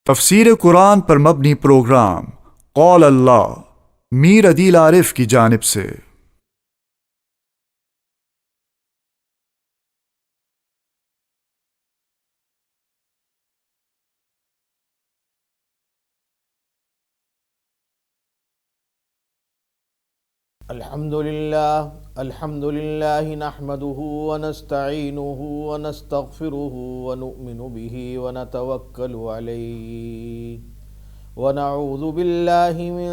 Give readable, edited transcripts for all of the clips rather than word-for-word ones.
تفسیر قرآن پر مبنی پروگرام قول اللہ میر عدیل عارف کی جانب سے۔ الحمد لله نحمده ونستعينه ونستغفره ونؤمن به ونتوكل عليه ونعوذ بالله من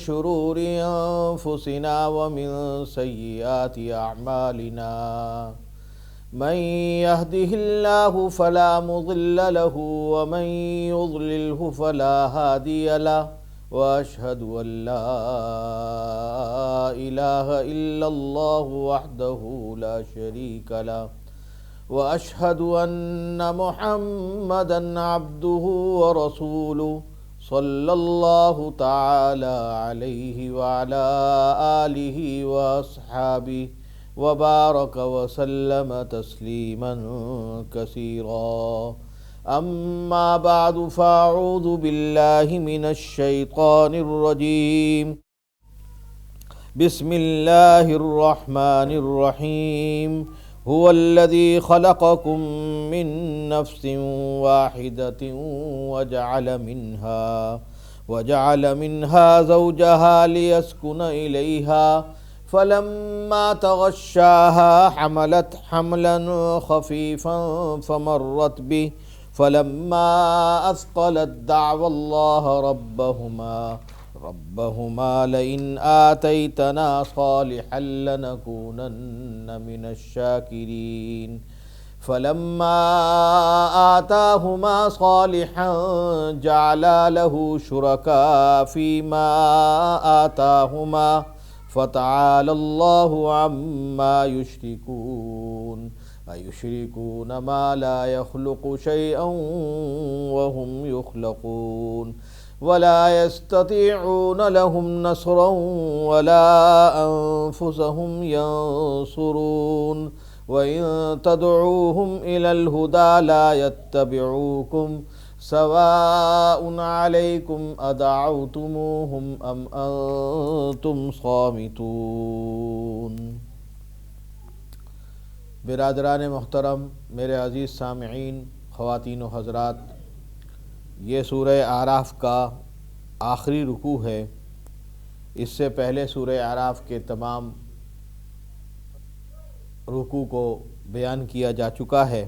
شرور أنفسنا ومن سيئات أعمالنا من يهده الله فلا مضل له ومن يضلله فلا هادي له وأشهد أن لا إله إلا الله وحده لا شريك له وأشهد أن محمدا عبده ورسوله صلى الله تعالى عليه وعلى آله وأصحابه وبارك وسلم تسليما كثيرا أما بعد فأعوذ بالله من الشيطان الرجيم بسم الله الرحمن الرحيم هو الذي خلقكم من نفس واحدة وجعل منها زوجها ليسكن إليها فلما تغشاها حملت حملا خفيفا فمرت به فلما أثقلت دعوا الله ربهما لئن آتيتنا صالحا لنكونن من الشاكرين فلما آتاهما صالحا جعلا له شركاء فيما آتاهما فتعالى الله عما يشركون أيشركون ما لا يخلق شيئا وهم يخلقون ولا يستطيعون لهم نصرا ولا أنفسهم ينصرون وإن تدعوهم إلى الهدى لا يتبعوكم سواء عليكم أدعوتموهم أم أنتم صامتون۔ برادران محترم، میرے عزیز سامعین، خواتین و حضرات، یہ سورہ اعراف کا آخری رکوع ہے۔ اس سے پہلے سورہ اعراف کے تمام رکوع کو بیان کیا جا چکا ہے،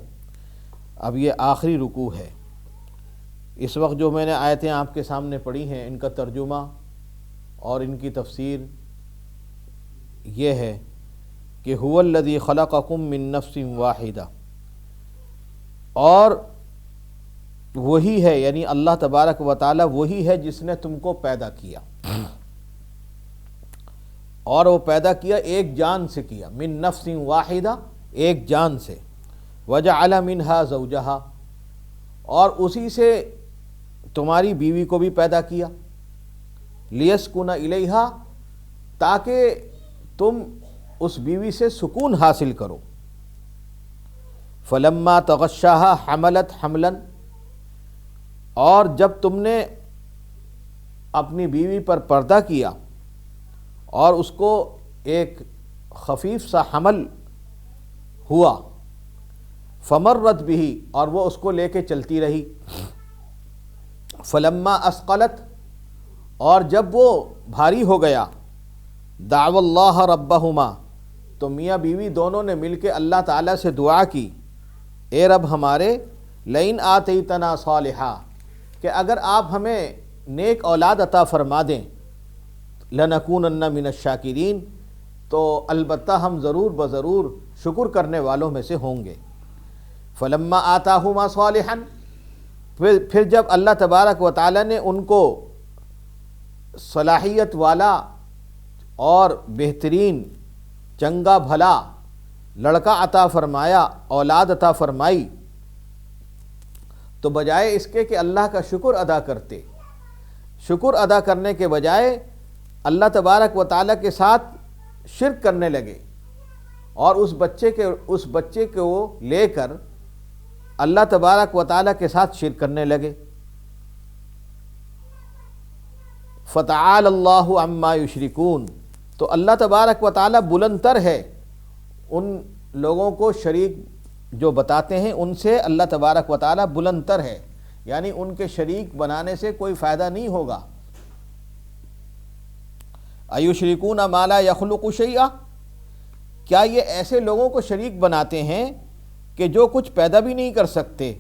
اب یہ آخری رکوع ہے۔ اس وقت جو میں نے آیتیں آپ کے سامنے پڑھی ہیں، ان کا ترجمہ اور ان کی تفسیر یہ ہے کہ هو الذی خلقکم من نفس واحدہ، اور وہی ہے، یعنی اللہ تبارک و تعالی وہی ہے جس نے تم کو پیدا کیا، اور وہ پیدا کیا ایک جان سے کیا، من نفس واحدہ، ایک جان سے، وجعل منها زوجہا، اور اسی سے تمہاری بیوی کو بھی پیدا کیا، لیسکن الیہا، تاکہ تم اس بیوی سے سکون حاصل کرو، فلما تغشاہا حملت حملا، اور جب تم نے اپنی بیوی پر پردہ کیا اور اس کو ایک خفیف سا حمل ہوا، فمرت بھی، اور وہ اس کو لے کے چلتی رہی، فلما اثقلت، اور جب وہ بھاری ہو گیا، دعوا اللہ ربہما، تو میاں بیوی دونوں نے مل کے اللہ تعالیٰ سے دعا کی، اے رب ہمارے، لئن آتیتنا صالحا، کہ اگر آپ ہمیں نیک اولاد عطا فرما دیں، لنکونن من الشاکرین، تو البتہ ہم ضرور بضرور شکر کرنے والوں میں سے ہوں گے۔ فلما آتاہما صالحا، پھر جب اللہ تبارک و تعالیٰ نے ان کو صلاحیت والا اور بہترین چنگا بھلا لڑکا عطا فرمایا، اولاد عطا فرمائی، تو بجائے اس کے کہ اللہ کا شکر ادا کرتے، شکر ادا کرنے کے بجائے اللہ تبارک و تعالیٰ کے ساتھ شرک کرنے لگے، اور اس بچے کو لے کر اللہ تبارک و تعالیٰ کے ساتھ شرک کرنے لگے۔ فتعال اللہ عما یشرکون، تو اللہ تبارک و تعالی بلند تر ہے ان لوگوں کو شریک جو بتاتے ہیں ان سے، اللہ تبارک و تعالی بلند تر ہے، یعنی ان کے شریک بنانے سے کوئی فائدہ نہیں ہوگا۔ ایشرکون ما لا یخلق شیئا، کیا یہ ایسے لوگوں کو شریک بناتے ہیں کہ جو کچھ پیدا بھی نہیں کر سکتے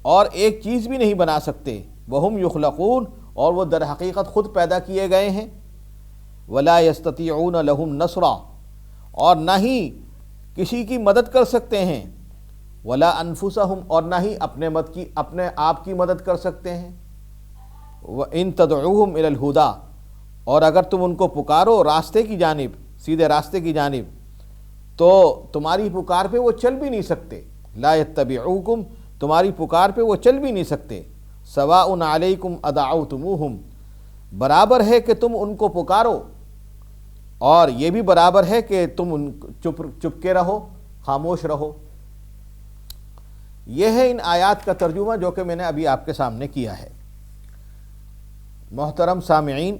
اور ایک چیز بھی نہیں بنا سکتے، وہم یخلقون، اور وہ در حقیقت خود پیدا کیے گئے ہیں، ولا یستطیعون لہم نصرا، اور نہ ہی کسی کی مدد کر سکتے ہیں، ولا انفسہم، اور نہ ہی اپنے آپ کی مدد کر سکتے ہیں، وَإِن تَدْعُوهُمْ إِلَى الْهُدَىٰ، اور اگر تم ان کو پکارو راستے کی جانب، سیدھے راستے کی جانب، تو تمہاری پکار پہ وہ چل بھی نہیں سکتے، لا يتبعوکم، تمہاری پکار پہ وہ چل بھی نہیں سکتے، سواء علیکم ادعوتموہم، برابر ہے کہ تم ان کو پکارو، اور یہ بھی برابر ہے کہ تم چپ کے رہو، خاموش رہو۔ یہ ہے ان آیات کا ترجمہ جو کہ میں نے ابھی آپ کے سامنے کیا ہے۔ محترم سامعین،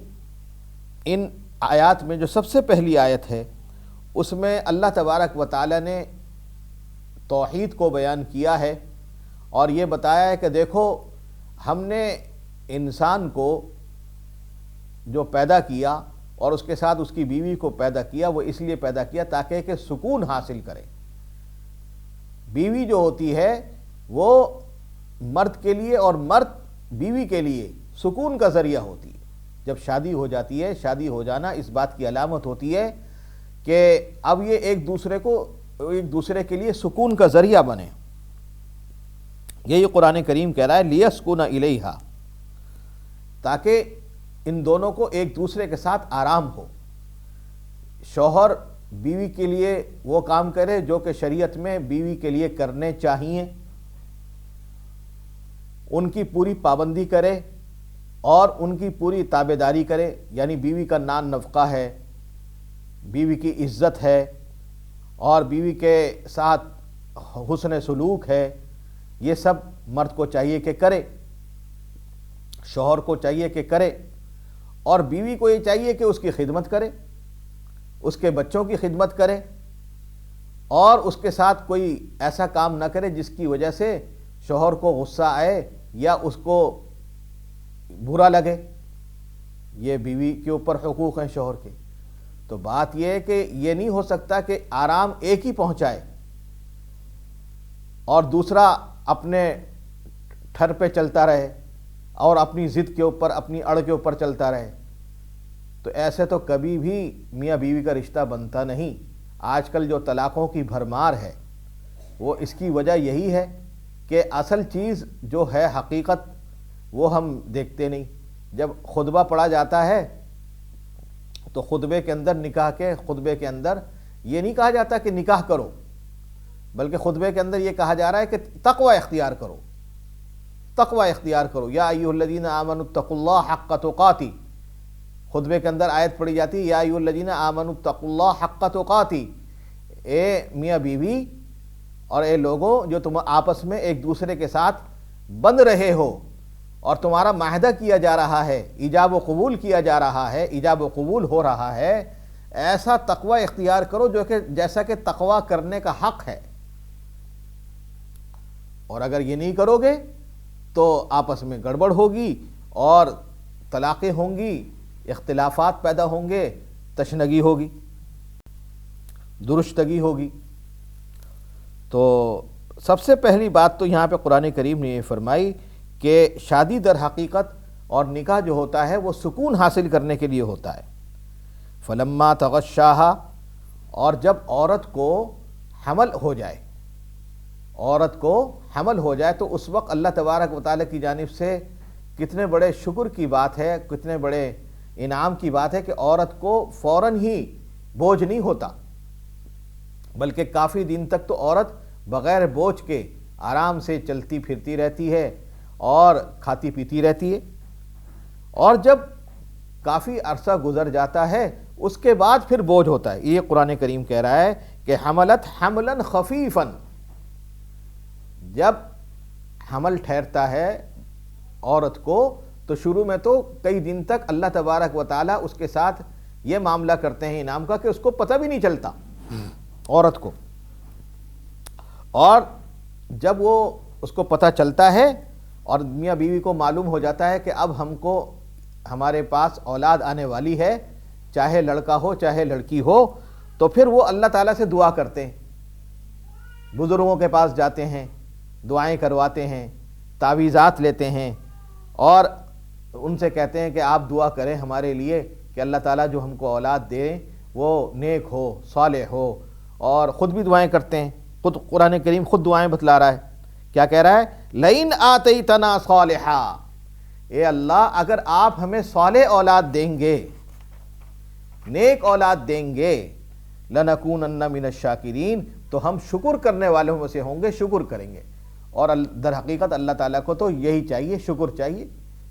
ان آیات میں جو سب سے پہلی آیت ہے اس میں اللہ تبارک و تعالی نے توحید کو بیان کیا ہے، اور یہ بتایا ہے کہ دیکھو ہم نے انسان کو جو پیدا کیا اور اس کے ساتھ اس کی بیوی کو پیدا کیا، وہ اس لیے پیدا کیا تاکہ کہ سکون حاصل کرے۔ بیوی جو ہوتی ہے وہ مرد کے لیے اور مرد بیوی کے لیے سکون کا ذریعہ ہوتی ہے۔ جب شادی ہو جاتی ہے، شادی ہو جانا اس بات کی علامت ہوتی ہے کہ اب یہ ایک دوسرے کے لیے سکون کا ذریعہ بنے۔ یہی قرآن کریم کہہ رہا ہے لیسکن الیہا، تاکہ ان دونوں کو ایک دوسرے کے ساتھ آرام ہو۔ شوہر بیوی کے لیے وہ کام کرے جو کہ شریعت میں بیوی کے لیے کرنے چاہیے، ان کی پوری پابندی کرے اور ان کی پوری تابعداری کرے، یعنی بیوی کا نان نفقہ ہے، بیوی کی عزت ہے، اور بیوی کے ساتھ حسن سلوک ہے، یہ سب مرد کو چاہیے کہ کرے، شوہر کو چاہیے کہ کرے، اور بیوی کو یہ چاہیے کہ اس کی خدمت کرے، اس کے بچوں کی خدمت کرے، اور اس کے ساتھ کوئی ایسا کام نہ کرے جس کی وجہ سے شوہر کو غصہ آئے یا اس کو برا لگے۔ یہ بیوی کے اوپر حقوق ہیں شوہر کے۔ تو بات یہ ہے کہ یہ نہیں ہو سکتا کہ آرام ایک ہی پہنچائے اور دوسرا اپنے ٹھر پہ چلتا رہے اور اپنی ضد کے اوپر، اپنی اڑ کے اوپر چلتا رہے۔ تو ایسے تو کبھی بھی میاں بیوی کا رشتہ بنتا نہیں۔ آج کل جو طلاقوں کی بھرمار ہے وہ اس کی وجہ یہی ہے کہ اصل چیز جو ہے حقیقت وہ ہم دیکھتے نہیں۔ جب خطبہ پڑھا جاتا ہے تو خطبے کے اندر خطبے کے اندر یہ نہیں کہا جاتا کہ نکاح کرو، بلکہ خطبے کے اندر یہ کہا جا رہا ہے کہ تقوی اختیار کرو، تقوی اختیار کرو، یا ایھا الذین آمنوا اتقوا اللہ حق تقاتہ۔ خطبے کے اندر آیت پڑھی جاتی ہے یا ایھا الذین آمنوا اتقوا اللہ حق تقاتہ، اے میاں بیوی اور اے لوگوں جو تم آپس میں ایک دوسرے کے ساتھ بند رہے ہو اور تمہارا معاہدہ کیا جا رہا ہے، ایجاب و قبول کیا جا رہا ہے، ایجاب و قبول ہو رہا ہے، ایسا تقوی اختیار کرو جو کہ جیسا کہ تقوی کرنے کا حق ہے۔ اور اگر یہ نہیں کرو گے تو آپس میں گڑبڑ ہوگی اور طلاقیں ہوں گی، اختلافات پیدا ہوں گے، تشنگی ہوگی، درشتگی ہوگی۔ تو سب سے پہلی بات تو یہاں پہ قرآن کریم نے یہ فرمائی کہ شادی در حقیقت اور نکاح جو ہوتا ہے وہ سکون حاصل کرنے کے لیے ہوتا ہے۔ فلما تغشاہا، اور جب عورت کو حمل ہو جائے، عورت کو حمل ہو جائے تو اس وقت اللہ تبارک و تعالیٰ کی جانب سے کتنے بڑے شکر کی بات ہے، کتنے بڑے انعام کی بات ہے کہ عورت کو فوراً ہی بوجھ نہیں ہوتا، بلکہ کافی دن تک تو عورت بغیر بوجھ کے آرام سے چلتی پھرتی رہتی ہے اور کھاتی پیتی رہتی ہے، اور جب کافی عرصہ گزر جاتا ہے اس کے بعد پھر بوجھ ہوتا ہے۔ یہ قرآن کریم کہہ رہا ہے کہ حملت حملا خفیفا، جب حمل ٹھہرتا ہے عورت کو تو شروع میں تو کئی دن تک اللہ تبارک و تعالیٰ اس کے ساتھ یہ معاملہ کرتے ہیں انعام کا کہ اس کو پتہ بھی نہیں چلتا عورت کو، اور جب وہ اس کو پتہ چلتا ہے اور میاں بیوی کو معلوم ہو جاتا ہے کہ اب ہم کو ہمارے پاس اولاد آنے والی ہے، چاہے لڑکا ہو چاہے لڑکی ہو، تو پھر وہ اللہ تعالیٰ سے دعا کرتے ہیں، بزرگوں کے پاس جاتے ہیں، دعائیں کرواتے ہیں، تعویذات لیتے ہیں اور ان سے کہتے ہیں کہ آپ دعا کریں ہمارے لیے کہ اللہ تعالیٰ جو ہم کو اولاد دے وہ نیک ہو، صالح ہو، اور خود بھی دعائیں کرتے ہیں۔ خود قرآن کریم خود دعائیں بتلا رہا ہے، کیا کہہ رہا ہے؟ لئن آتیتنا صالحا، اے اللہ اگر آپ ہمیں صالح اولاد دیں گے، نیک اولاد دیں گے، لنکونن من الشاکرین، تو ہم شکر کرنے والوں میں سے ہوں گے، شکر کریں گے۔ اور در حقیقت اللہ تعالیٰ کو تو یہی چاہیے، شکر چاہیے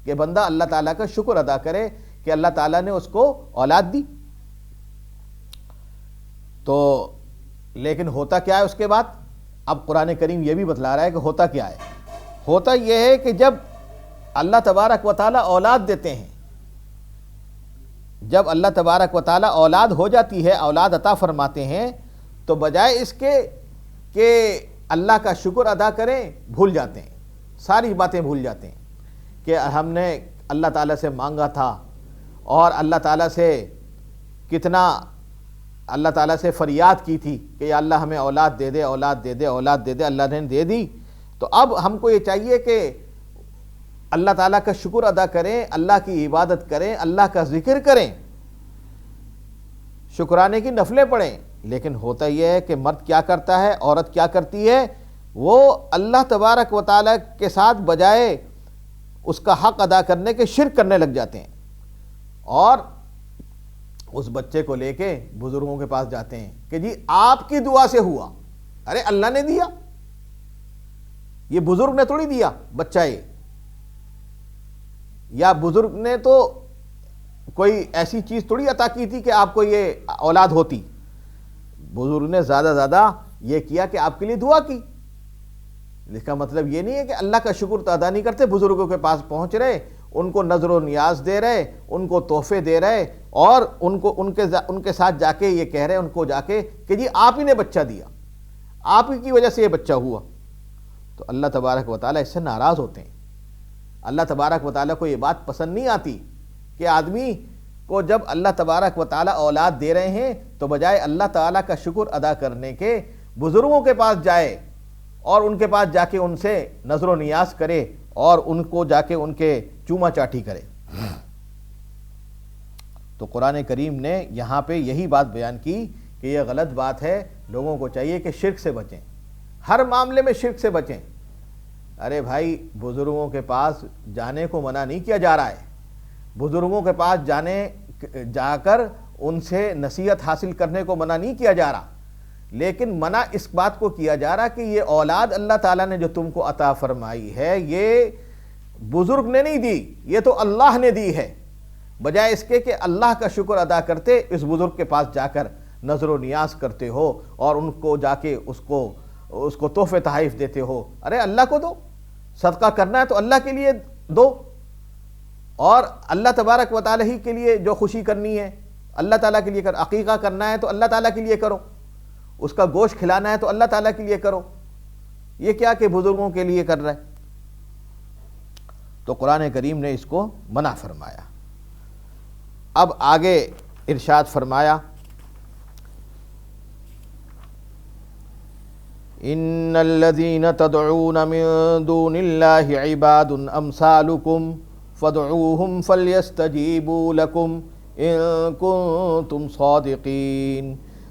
کہ بندہ اللہ تعالیٰ کا شکر ادا کرے کہ اللہ تعالیٰ نے اس کو اولاد دی۔ تو لیکن ہوتا کیا ہے اس کے بعد؟ اب قرآن کریم یہ بھی بتلا رہا ہے کہ ہوتا کیا ہے۔ ہوتا یہ ہے کہ جب اللہ تبارک و تعالیٰ اولاد دیتے ہیں، جب اللہ تبارک و تعالیٰ اولاد ہو جاتی ہے، اولاد عطا فرماتے ہیں، تو بجائے اس کے کہ اللہ کا شکر ادا کریں، بھول جاتے ہیں، ساری باتیں بھول جاتے ہیں کہ ہم نے اللہ تعالیٰ سے مانگا تھا اور اللہ تعالیٰ سے کتنا اللہ تعالیٰ سے فریاد کی تھی کہ یا اللہ ہمیں اولاد دے دے، اولاد دے دے، اولاد دے دے، اللہ نے دے دی۔ تو اب ہم کو یہ چاہیے کہ اللہ تعالیٰ کا شکر ادا کریں، اللہ کی عبادت کریں، اللہ کا ذکر کریں، شکرانے کی نفلیں پڑھیں۔ لیکن ہوتا یہ ہے کہ مرد کیا کرتا ہے، عورت کیا کرتی ہے، وہ اللہ تبارک و تعالیٰ کے ساتھ بجائے اس کا حق ادا کرنے کے شرک کرنے لگ جاتے ہیں، اور اس بچے کو لے کے بزرگوں کے پاس جاتے ہیں کہ جی آپ کی دعا سے ہوا۔ ارے اللہ نے دیا، یہ بزرگ نے تھوڑی دیا بچہ، یہ یا بزرگ نے تو کوئی ایسی چیز تھوڑی عطا کی تھی کہ آپ کو یہ اولاد ہوتی۔ بزرگ نے زیادہ یہ کیا کہ آپ کے لیے دعا کی۔ اس کا مطلب یہ نہیں ہے کہ اللہ کا شکر تو ادا نہیں کرتے، بزرگوں کے پاس پہنچ رہے، ان کو نظر و نیاز دے رہے، ان کو تحفے دے رہے، اور ان کے ساتھ جا کے یہ کہہ رہے ان کو جا کے کہ جی آپ ہی نے بچہ دیا، آپ ہی کی وجہ سے یہ بچہ ہوا۔ تو اللہ تبارک و تعالیٰ اس سے ناراض ہوتے ہیں۔ اللہ تبارک و تعالیٰ کو یہ بات پسند نہیں آتی کہ آدمی کو جب اللہ تبارک و تعالیٰ اولاد دے رہے ہیں تو بجائے اللہ تعالیٰ کا شکر ادا کرنے کے بزرگوں کے پاس جائے اور ان کے پاس جا کے ان سے نظر و نیاز کرے اور ان کو جا کے ان کے چوما چاٹی کرے۔ تو قرآن کریم نے یہاں پہ یہی بات بیان کی کہ یہ غلط بات ہے، لوگوں کو چاہیے کہ شرک سے بچیں، ہر معاملے میں شرک سے بچیں۔ ارے بھائی بزرگوں کے پاس جانے کو منع نہیں کیا جا رہا ہے، بزرگوں کے پاس جا کر ان سے نصیحت حاصل کرنے کو منع نہیں کیا جا رہا، لیکن منع اس بات کو کیا جا رہا کہ یہ اولاد اللہ تعالیٰ نے جو تم کو عطا فرمائی ہے یہ بزرگ نے نہیں دی، یہ تو اللہ نے دی ہے۔ بجائے اس کے کہ اللہ کا شکر ادا کرتے اس بزرگ کے پاس جا کر نظر و نیاز کرتے ہو اور ان کو جا کے اس کو تحفے تحائف دیتے ہو۔ ارے اللہ کو دو، صدقہ کرنا ہے تو اللہ کے لیے دو، اور اللہ تبارک و تعالیٰ ہی کے لیے جو خوشی کرنی ہے اللہ تعالیٰ کے لیے کرو، عقیقہ کرنا ہے تو اللہ تعالیٰ کے لیے کرو، اس کا گوشت کھلانا ہے تو اللہ تعالیٰ کے لیے کرو، یہ کیا کہ بزرگوں کے لیے کر رہا ہے۔ تو قرآن کریم نے اس کو منع فرمایا۔ اب آگے ارشاد فرمایا، ان الذين تدعون من دون الله عباد امثالكم فادعوهم فليستجيبوا لكم ان كنتم صادقين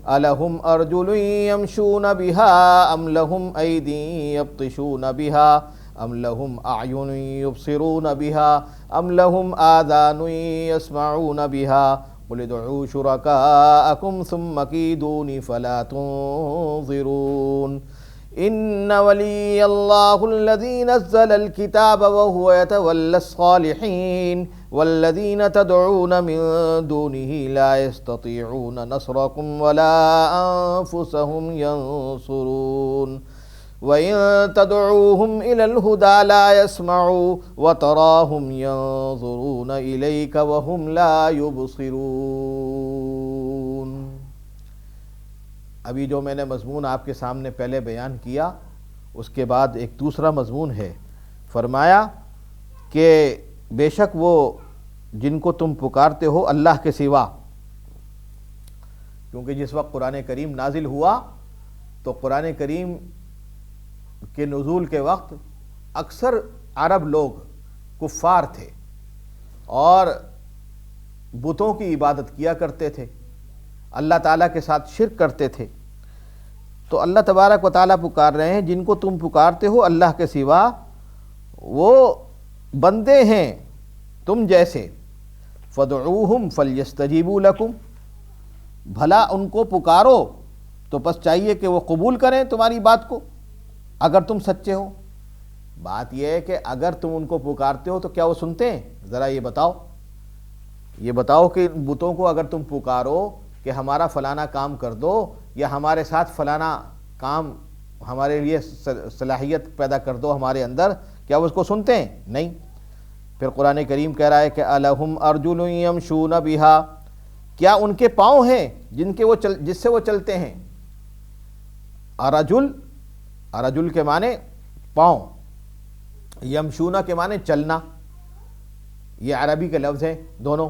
الهم ارجل يمشون بها ام لهم ايدي يبطشون بها ام لهم اعين يبصرون بها ام لهم آذان يسمعون بها قل ادعوا شركاءكم ثم كيدوني فلا تنظرون ان ولي الله الذي نزل الكتاب وهو يتولى الصالحين والذين تدعون من دونه لا يستطيعون نصركم ولا انفسهم ينصرون وَإِن تَدْعُوهُمْ إِلَى الْهُدَى لَا يَسْمَعُوا وَتَرَاهُمْ يَنظُرُونَ إِلَيْكَ وَهُمْ لَا يُبْصِرُونَ۔ ابھی جو میں نے مضمون آپ کے سامنے پہلے بیان کیا، اس کے بعد ایک دوسرا مضمون ہے۔ فرمایا کہ بے شک وہ جن کو تم پکارتے ہو اللہ کے سوا، کیونکہ جس وقت قرآن کریم نازل ہوا تو قرآن کریم کے نزول کے وقت اکثر عرب لوگ کفار تھے اور بتوں کی عبادت کیا کرتے تھے، اللہ تعالیٰ کے ساتھ شرک کرتے تھے۔ تو اللہ تبارک و تعالیٰ پکار رہے ہیں جن کو تم پکارتے ہو اللہ کے سوا، وہ بندے ہیں تم جیسے، فَادْعُوهُمْ فَلْيَسْتَجِيبُوا لَكُمْ، بھلا ان کو پکارو تو بس چاہیے کہ وہ قبول کریں تمہاری بات کو اگر تم سچے ہو۔ بات یہ ہے کہ اگر تم ان کو پکارتے ہو تو کیا وہ سنتے ہیں؟ ذرا یہ بتاؤ کہ ان بتوں کو اگر تم پکارو کہ ہمارا فلانا کام کر دو یا ہمارے ساتھ فلانا کام ہمارے لیے صلاحیت پیدا کر دو ہمارے اندر، کیا وہ اس کو سنتے ہیں؟ نہیں۔ پھر قرآن کریم کہہ رہا ہے کہ أَلَهُمْ أَرْجُلٌ يَمْشُونَ بِهَا، کیا ان کے پاؤں ہیں جس سے وہ چلتے ہیں؟ ارجل کے معنی پاؤں، یمشونہ کے معنی چلنا، یہ عربی کے لفظ ہیں دونوں۔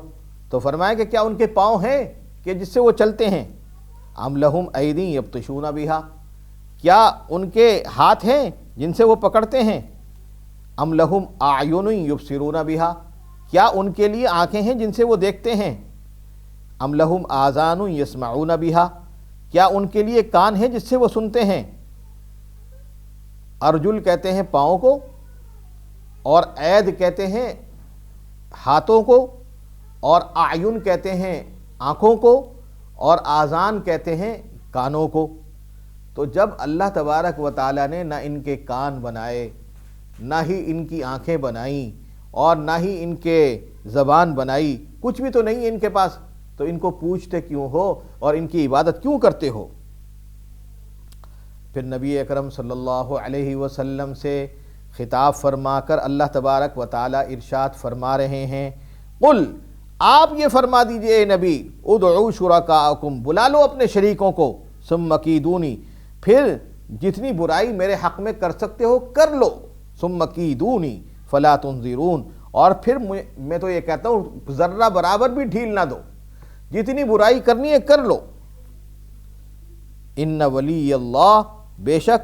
تو فرمایا کہ کیا ان کے پاؤں ہیں کہ جس سے وہ چلتے ہیں؟ ام لہم ایدی یبطشون بہا، کیا ان کے ہاتھ ہیں جن سے وہ پکڑتے ہیں؟ ام لہم اعین یبصرون بہا، کیا ان کے لیے آنکھیں ہیں جن سے وہ دیکھتے ہیں؟ ام لہم آذان یسمعون بہا، کیا ان کے لیے کان ہیں جس سے وہ سنتے ہیں؟ ارجل کہتے ہیں پاؤں کو، اور اید کہتے ہیں ہاتھوں کو، اور اعین کہتے ہیں آنکھوں کو، اور آذان کہتے ہیں کانوں کو۔ تو جب اللہ تبارک و تعالیٰ نے نہ ان کے کان بنائے، نہ ہی ان کی آنکھیں بنائیں، اور نہ ہی ان کے زبان بنائی، کچھ بھی تو نہیں ہے ان کے پاس، تو ان کو پوچھتے کیوں ہو اور ان کی عبادت کیوں کرتے ہو؟ پھر نبی اکرم صلی اللہ علیہ وسلم سے خطاب فرما کر اللہ تبارک و تعالی ارشاد فرما رہے ہیں، قل، آپ یہ فرما دیجئے اے نبی، ادعوا شرکاءکم، بلا لو اپنے شریکوں کو، ثم کیدونی، پھر جتنی برائی میرے حق میں کر سکتے ہو کر لو، ثم کیدونی فلا تنظرون، اور پھر میں تو یہ کہتا ہوں ذرہ برابر بھی ڈھیل نہ دو، جتنی برائی کرنی ہے کر لو۔ ان ولی اللہ، بے شک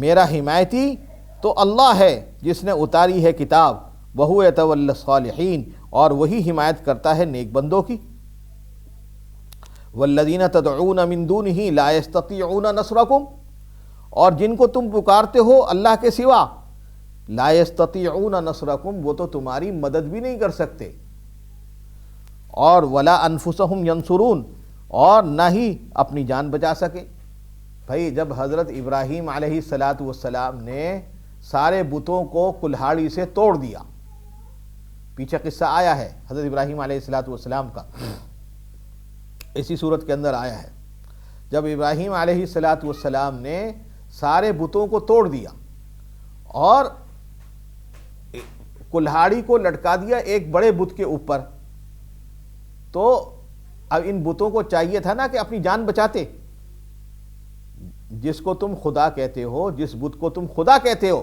میرا حمایتی تو اللہ ہے جس نے اتاری ہے کتاب، وہو یتولی الصالحین، اور وہی حمایت کرتا ہے نیک بندوں کی۔ والذین تدعون من دونہ لا یستطیعون نصرکم، اور جن کو تم پکارتے ہو اللہ کے سوا، لا یستطیعون نصرکم، وہ تو تمہاری مدد بھی نہیں کر سکتے، اور ولا انفسہم ینصرون، اور نہ ہی اپنی جان بچا سکے۔ بھائی جب حضرت ابراہیم علیہ السلام نے سارے بتوں کو کلہاڑی سے توڑ دیا، پیچھے قصہ آیا ہے حضرت ابراہیم علیہ السلام کا، اسی صورت کے اندر آیا ہے، جب ابراہیم علیہ السلام نے سارے بتوں کو توڑ دیا اور کلہاڑی کو لٹکا دیا ایک بڑے بت کے اوپر، تو اب ان بتوں کو چاہیے تھا نا کہ اپنی جان بچاتے۔ جس کو تم خدا کہتے ہو، جس بت کو تم خدا کہتے ہو،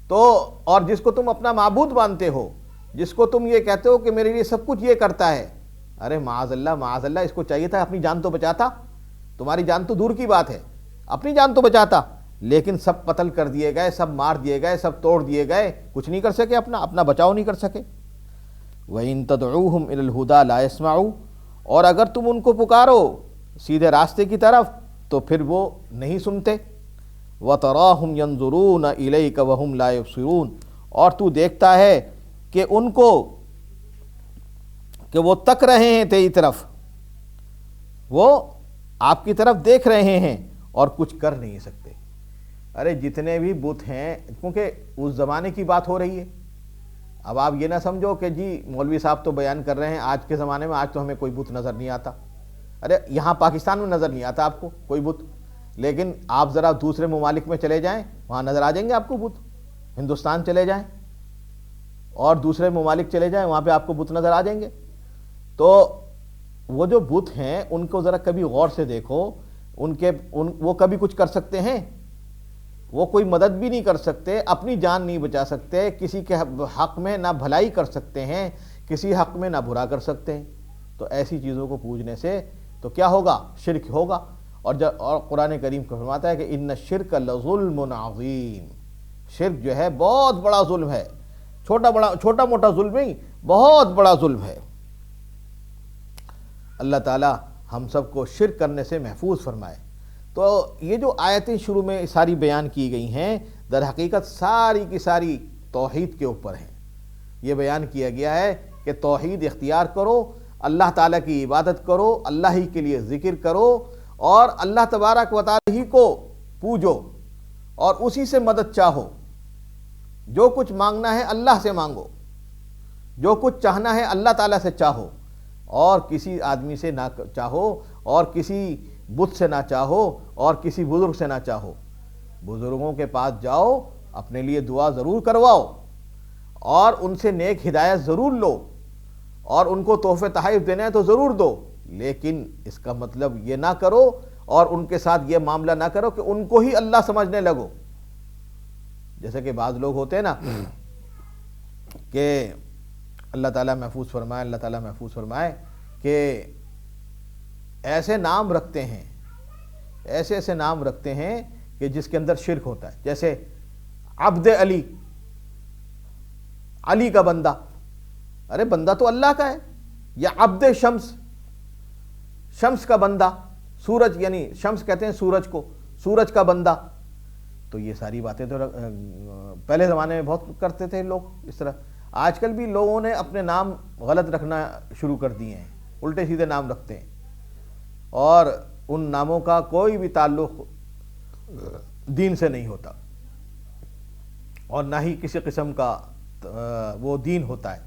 تو اور جس کو تم اپنا معبود مانتے ہو، جس کو تم یہ کہتے ہو کہ میرے لیے سب کچھ یہ کرتا ہے، ارے معاذ اللہ، اس کو چاہیے تھا اپنی جان تو بچاتا، تمہاری جان تو دور کی بات ہے، اپنی جان تو بچاتا، لیکن سب قتل کر دیے گئے، سب مار دیے گئے، سب توڑ دیے گئے، کچھ نہیں کر سکے، اپنا بچاؤ نہیں کر سکے۔ وَإِن تَدْعُوهُمْ إِلَى الْهُدَى لَا يَسْمَعُوا، اور اگر تم ان کو پکارو سیدھے راستے کی طرف تو پھر وہ نہیں سنتے۔ وَتَرَاهُمْ يَنظُرُونَ إِلَيْكَ وَهُمْ لَا يُبْصِرُونَ، اور تو دیکھتا ہے کہ ان کو کہ وہ تک رہے ہیں تیری طرف، وہ آپ کی طرف دیکھ رہے ہیں اور کچھ کر نہیں سکتے۔ ارے جتنے بھی بت ہیں، کیونکہ اس زمانے کی بات ہو رہی ہے، اب آپ یہ نہ سمجھو کہ جی مولوی صاحب تو بیان کر رہے ہیں آج کے زمانے میں، آج تو ہمیں کوئی بت نظر نہیں آتا۔ ارے یہاں پاکستان میں نظر نہیں آتا آپ کو کوئی بت، لیکن آپ ذرا دوسرے ممالک میں چلے جائیں، وہاں نظر آ جائیں گے آپ کو بت. ہندوستان چلے جائیں اور دوسرے ممالک چلے جائیں، وہاں پہ آپ کو بت نظر آ جائیں گے. تو وہ جو بت ہیں ان کو ذرا کبھی غور سے دیکھو، وہ کبھی کچھ کر سکتے ہیں؟ وہ کوئی مدد بھی نہیں کر سکتے، اپنی جان نہیں بچا سکتے، کسی کے حق میں نہ بھلائی کر سکتے ہیں، کسی حق میں نہ برا کر سکتے ہیں. تو ایسی چیزوں کو پوجنے سے تو کیا ہوگا؟ شرک ہوگا. اور قرآن کریم کو فرماتا ہے کہ ان الشرک لظلم عظیم، شرک جو ہے بہت بڑا ظلم ہے، چھوٹا موٹا ظلم نہیں، بہت بڑا ظلم ہے. اللہ تعالی ہم سب کو شرک کرنے سے محفوظ فرمائے. تو یہ جو آیتیں شروع میں ساری بیان کی گئی ہیں، در حقیقت ساری کی ساری توحید کے اوپر ہیں. یہ بیان کیا گیا ہے کہ توحید اختیار کرو، اللہ تعالیٰ کی عبادت کرو، اللہ ہی کے لیے ذکر کرو، اور اللہ تبارک و تعالی ہی کو پوجو اور اسی سے مدد چاہو. جو کچھ مانگنا ہے اللہ سے مانگو، جو کچھ چاہنا ہے اللہ تعالیٰ سے چاہو، اور کسی آدمی سے نہ چاہو، اور کسی بت سے نہ چاہو، اور کسی بزرگ سے نہ چاہو. بزرگوں کے پاس جاؤ، اپنے لیے دعا ضرور کرواؤ، اور ان سے نیک ہدایت ضرور لو، اور ان کو تحفے تحائف دینا ہے تو ضرور دو. لیکن اس کا مطلب یہ نہ کرو اور ان کے ساتھ یہ معاملہ نہ کرو کہ ان کو ہی اللہ سمجھنے لگو. جیسے کہ بعض لوگ ہوتے ہیں نا کہ اللہ تعالیٰ محفوظ فرمائے، اللہ تعالیٰ محفوظ فرمائے، کہ ایسے نام رکھتے ہیں، ایسے نام رکھتے ہیں کہ جس کے اندر شرک ہوتا ہے. جیسے عبد علی، علی کا بندہ. ارے بندہ تو اللہ کا ہے. یا عبد شمس، شمس کا بندہ، سورج، یعنی شمس کہتے ہیں سورج کو، سورج کا بندہ. تو یہ ساری باتیں تو پہلے زمانے میں بہت کرتے تھے لوگ اس طرح. آج کل بھی لوگوں نے اپنے نام غلط رکھنا شروع کر دیے ہیں، الٹے سیدھے نام رکھتے ہیں، اور ان ناموں کا کوئی بھی تعلق دین سے نہیں ہوتا، اور نہ ہی کسی قسم کا وہ دین ہوتا ہے.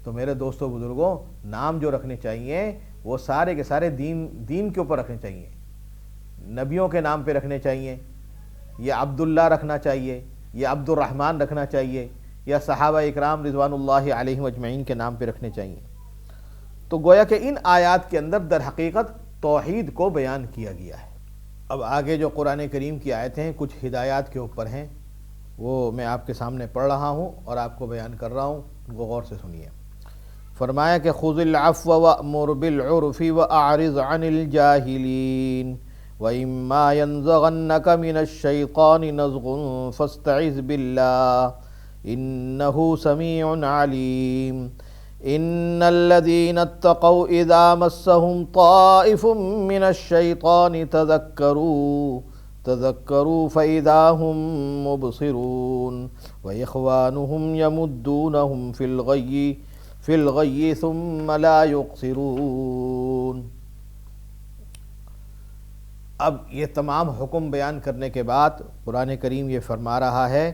تو میرے دوستوں بزرگوں، نام جو رکھنے چاہیے وہ سارے کے سارے دین کے اوپر رکھنے چاہیے. نبیوں کے نام پہ رکھنے چاہیے، یا عبداللہ رکھنا چاہیے، یا عبد الرحمن رکھنا چاہیے، یا صحابہ اکرام رضوان اللہ علیہم اجمعین کے نام پہ رکھنے چاہیے. تو گویا کہ ان آیات کے اندر در حقیقت توحید کو بیان کیا گیا ہے. اب آگے جو قرآن کریم کی آیتیں ہیں کچھ ہدایات کے اوپر ہیں، وہ میں آپ کے سامنے پڑھ رہا ہوں اور آپ کو بیان کر رہا ہوں، ان کو غور سے سنیے. فرمایا کہ خذ العفو وأمر بالعرف وأعرض عن الجاہلین وإما ينزغنك من الشیطان نزغ فاستعذ باللہ انہ سمیع علیم. ان الذین اتقوا اذا مسهم طائف من الشیطان تذکروا فإذا هم مبصرون وإخوانهم يمدونهم في الغی ثم لا يقصرون. اب یہ تمام حکم بیان کرنے کے بعد قرآن کریم یہ فرما رہا ہے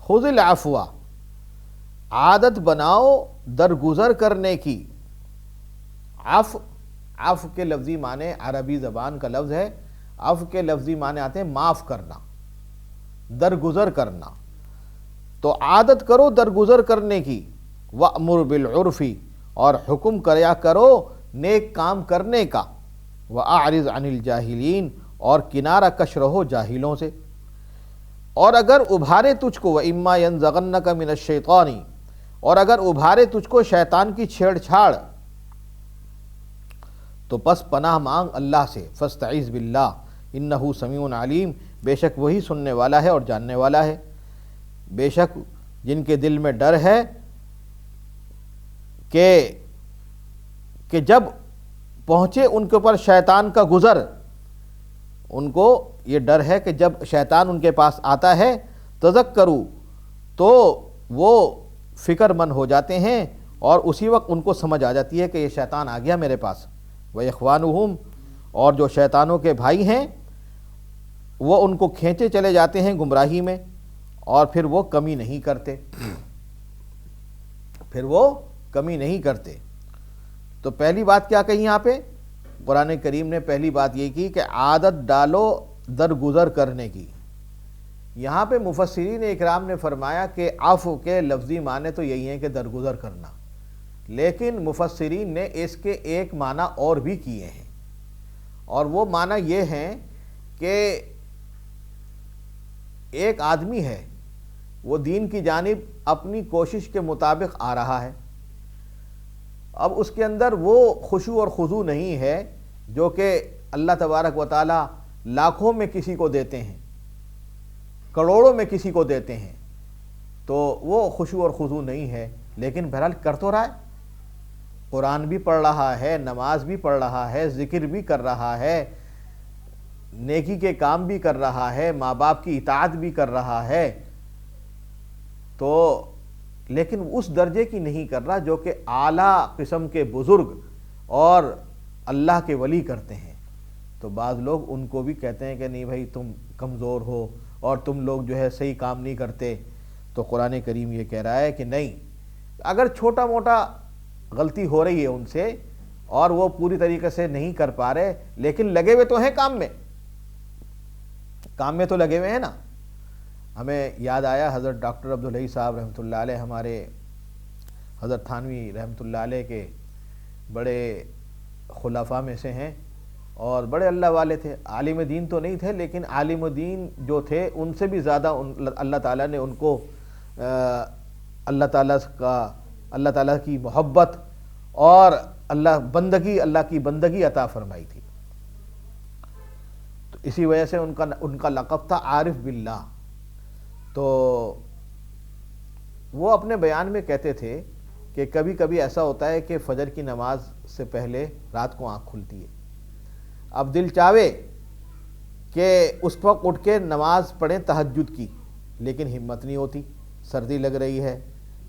خذ العفو، عادت بناؤ درگزر کرنے کی. عفو کے لفظی معنی عربی زبان کا لفظ ہے، عفو کے لفظی معنی آتے ہیں معاف کرنا، درگزر کرنا. تو عادت کرو درگزر کرنے کی. وَأْمُرْ بِالْعُرْفِ، اور حکم کریا کرو نیک کام کرنے کا. وَأَعْرِضْ عَنِ الْجَاهِلِينَ، اور کنارہ کش رہو جاہلوں سے. اور اگر ابھارے تجھ کو وَإِمَّا يَنزَغَنَّكَ مِنَ الشَّيْطَانِ، اور اگر ابھارے تجھ کو شیطان کی چھیڑ چھاڑ، تو پس پناہ مانگ اللہ سے. فَاسْتَعِذْ بِاللَّهِ إِنَّهُ سَمِيعٌ عَلِيمٌ، بے شک وہی سننے والا ہے اور جاننے والا ہے. بے شک جن کے دل میں ڈر ہے کہ جب پہنچے ان کے اوپر شیطان کا گزر، ان کو یہ ڈر ہے کہ جب شیطان ان کے پاس آتا ہے تذکروا، تو وہ فکر مند ہو جاتے ہیں اور اسی وقت ان کو سمجھ آ جاتی ہے کہ یہ شیطان آ گیا میرے پاس. وَإِخْوَانُهُمْ، اور جو شیطانوں کے بھائی ہیں وہ ان کو کھینچے چلے جاتے ہیں گمراہی میں، اور پھر وہ کمی نہیں کرتے، پھر وہ کمی نہیں کرتے. تو پہلی بات کیا کہی یہاں پہ قرآن کریم نے؟ پہلی بات یہ کی کہ عادت ڈالو درگزر کرنے کی۔ یہاں پہ مفسرین اکرام نے فرمایا کہ عفو کے لفظی معنی تو یہی ہیں کہ درگزر کرنا، لیکن مفسرین نے اس کے ایک معنی اور بھی کیے ہیں، اور وہ معنی یہ ہیں کہ ایک آدمی ہے، وہ دین کی جانب اپنی کوشش کے مطابق آ رہا ہے، اب اس کے اندر وہ خشوع اور خضوع نہیں ہے جو کہ اللہ تبارک و تعالی لاکھوں میں کسی کو دیتے ہیں، کروڑوں میں کسی کو دیتے ہیں، تو وہ خشوع اور خضوع نہیں ہے، لیکن بہرحال کر تو رہا ہے، قرآن بھی پڑھ رہا ہے، نماز بھی پڑھ رہا ہے، ذکر بھی کر رہا ہے، نیکی کے کام بھی کر رہا ہے، ماں باپ کی اطاعت بھی کر رہا ہے، تو لیکن اس درجے کی نہیں کر رہا جو کہ اعلیٰ قسم کے بزرگ اور اللہ کے ولی کرتے ہیں۔ تو بعض لوگ ان کو بھی کہتے ہیں کہ نہیں بھائی تم کمزور ہو اور تم لوگ جو ہے صحیح کام نہیں کرتے، تو قرآن کریم یہ کہہ رہا ہے کہ نہیں، اگر چھوٹا موٹا غلطی ہو رہی ہے ان سے اور وہ پوری طریقے سے نہیں کر پا رہے، لیکن لگے ہوئے تو ہیں کام میں تو لگے ہوئے ہیں نا۔ ہمیں یاد آیا حضرت ڈاکٹر عبدالحی صاحب رحمۃ اللہ علیہ، ہمارے حضرت تھانوی رحمۃ اللہ علیہ کے بڑے خلفاء میں سے ہیں اور بڑے اللہ والے تھے، عالم دین تو نہیں تھے لیکن عالم دین جو تھے ان سے بھی زیادہ اللہ تعالیٰ نے ان کو اللہ تعالیٰ کی محبت اور اللہ کی بندگی عطا فرمائی تھی، تو اسی وجہ سے ان کا لقب تھا عارف باللہ۔ تو وہ اپنے بیان میں کہتے تھے کہ کبھی کبھی ایسا ہوتا ہے کہ فجر کی نماز سے پہلے رات کو آنکھ کھلتی ہے، اب دل چاہے کہ اس وقت اٹھ کے نماز پڑھیں تہجد کی، لیکن ہمت نہیں ہوتی، سردی لگ رہی ہے،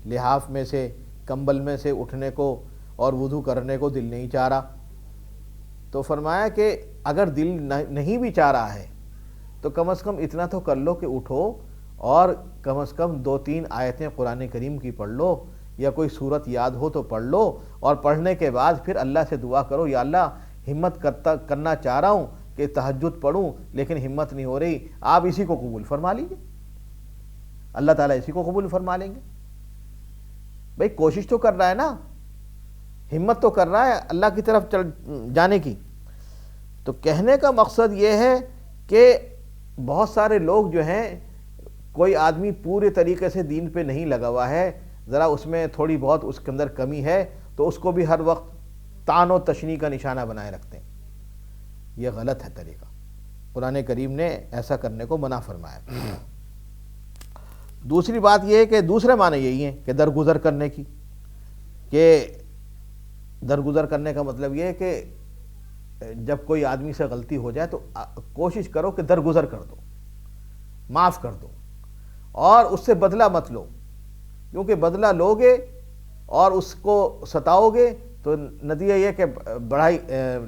لحاف میں سے کمبل میں سے اٹھنے کو اور وضو کرنے کو دل نہیں چاہ رہا، تو فرمایا کہ اگر دل نہیں بھی چاہ رہا ہے تو کم از کم اتنا تو کر لو کہ اٹھو اور کم از کم 2-3 آیتیں قرآن کریم کی پڑھ لو، یا کوئی صورت یاد ہو تو پڑھ لو، اور پڑھنے کے بعد پھر اللہ سے دعا کرو، یا اللہ ہمت کرنا چاہ رہا ہوں کہ تہجد پڑھوں لیکن ہمت نہیں ہو رہی، آپ اسی کو قبول فرما لیجیے، اللہ تعالیٰ اسی کو قبول فرما لیں گے۔ بھئی کوشش تو کر رہا ہے نا، ہمت تو کر رہا ہے اللہ کی طرف جانے کی۔ تو کہنے کا مقصد یہ ہے کہ بہت سارے لوگ جو ہیں، کوئی آدمی پورے طریقے سے دین پہ نہیں لگا ہوا ہے، ذرا اس میں تھوڑی بہت اس کے اندر کمی ہے تو اس کو بھی ہر وقت طعن و تشنیع کا نشانہ بنائے رکھتے ہیں، یہ غلط ہے طریقہ، قرآن کریم نے ایسا کرنے کو منع فرمایا۔ دوسری بات یہ ہے کہ دوسرے معنی یہی ہیں کہ درگزر کرنے کی، کہ درگزر کرنے کا مطلب یہ ہے کہ جب کوئی آدمی سے غلطی ہو جائے تو کوشش کرو کہ درگزر کر دو، معاف کر دو، اور اس سے بدلہ مت لو، کیونکہ بدلہ لوگے اور اس کو ستاؤ گے تو نتیجہ یہ کہ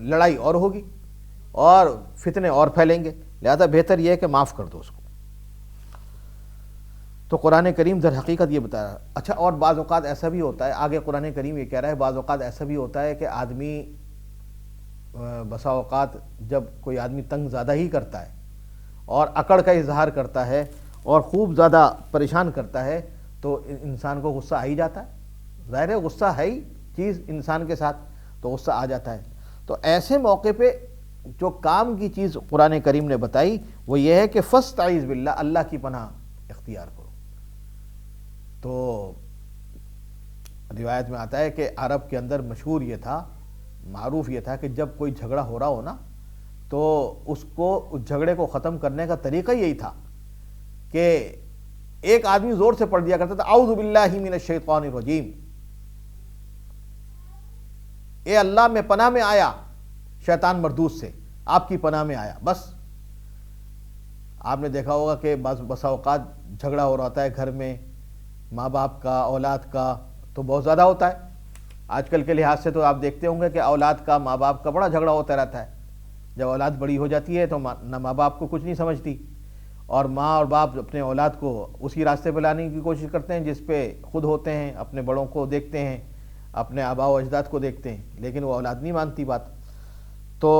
لڑائی اور ہوگی اور فتنے اور پھیلیں گے، لہذا بہتر یہ ہے کہ معاف کر دو اس کو۔ تو قرآن کریم در حقیقت یہ بتا رہا ہے۔ اچھا، اور بعض اوقات ایسا بھی ہوتا ہے، آگے قرآن کریم یہ کہہ رہا ہے، بعض اوقات ایسا بھی ہوتا ہے کہ آدمی بسا اوقات جب کوئی آدمی تنگ زیادہ ہی کرتا ہے اور اکڑ کا اظہار کرتا ہے اور خوب زیادہ پریشان کرتا ہے تو انسان کو غصہ آ ہی جاتا ہے، ظاہر ہے غصہ ہے ہی چیز انسان کے ساتھ، تو غصہ آ جاتا ہے۔ تو ایسے موقع پہ جو کام کی چیز قرآن کریم نے بتائی وہ یہ ہے کہ فاستعیذ باللہ، اللہ کی پناہ اختیار کرو۔ تو روایت میں آتا ہے کہ عرب کے اندر مشہور یہ تھا، معروف یہ تھا کہ جب کوئی جھگڑا ہو رہا ہو نا تو اس جھگڑے کو ختم کرنے کا طریقہ یہی تھا کہ ایک آدمی زور سے پڑھ دیا کرتا تھا اعوذ باللہ من الشیطان الرجیم، اے اللہ میں پناہ میں آیا شیطان مردود سے، آپ کی پناہ میں آیا۔ بس آپ نے دیکھا ہوگا کہ بسا اوقات جھگڑا ہو رہا ہوتا ہے گھر میں، ماں باپ کا، اولاد کا تو بہت زیادہ ہوتا ہے۔ آج کل کے لحاظ سے تو آپ دیکھتے ہوں گے کہ اولاد کا ماں باپ کا بڑا جھگڑا ہوتا رہتا ہے، جب اولاد بڑی ہو جاتی ہے تو نہ ماں باپ کو کچھ نہیں سمجھتی، اور ماں اور باپ اپنے اولاد کو اسی راستے پہ لانے کی کوشش کرتے ہیں جس پہ خود ہوتے ہیں، اپنے بڑوں کو دیکھتے ہیں، اپنے آباء و اجداد کو دیکھتے ہیں، لیکن وہ اولاد نہیں مانتی بات، تو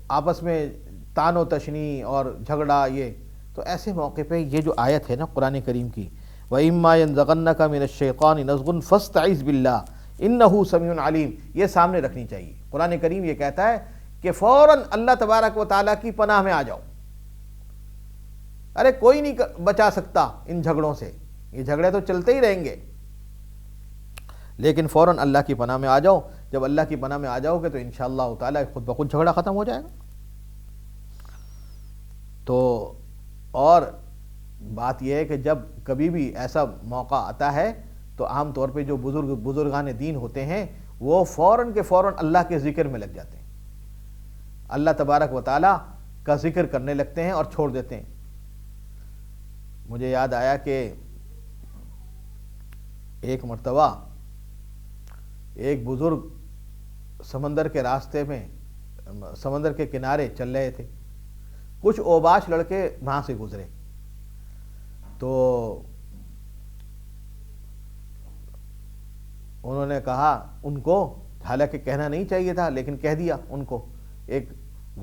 آپس میں تان و تشنی اور جھگڑا، یہ تو ایسے موقع پہ یہ جو آیت ہے نا قرآن کریم کی، وَإِمَّا يَنزَغَنَّكَ مِنَ الشَّيْطَانِ نَزْغٌ فَاسْتَعِذْ بِاللَّهِ إِنَّهُ سَمِيعٌ عَلِيمٌ، یہ سامنے رکھنی چاہیے۔ قرآن کریم یہ کہتا ہے کہ فوراً اللہ تبارک و تعالیٰ کی پناہ میں آ جاؤ۔ ارے کوئی نہیں بچا سکتا ان جھگڑوں سے، یہ جھگڑے تو چلتے ہی رہیں گے، لیکن فوراً اللہ کی پناہ میں آ جاؤ۔ جب اللہ کی پناہ میں آ جاؤ گے تو انشاءاللہ تعالیٰ خود بخود جھگڑا ختم ہو جائے گا۔ تو اور بات یہ ہے کہ جب کبھی بھی ایسا موقع آتا ہے تو عام طور پہ جو بزرگان دین ہوتے ہیں وہ فوراً کے فوراً اللہ کے ذکر میں لگ جاتے ہیں، اللہ تبارک و تعالیٰ کا ذکر کرنے لگتے ہیں اور چھوڑ دیتے ہیں۔ مجھے یاد آیا کہ ایک مرتبہ ایک بزرگ سمندر کے راستے میں، سمندر کے کنارے چل رہے تھے، کچھ اوباش لڑکے وہاں سے گزرے، تو انہوں نے کہا ان کو، حالانکہ کہنا نہیں چاہیے تھا لیکن کہہ دیا، ان کو ایک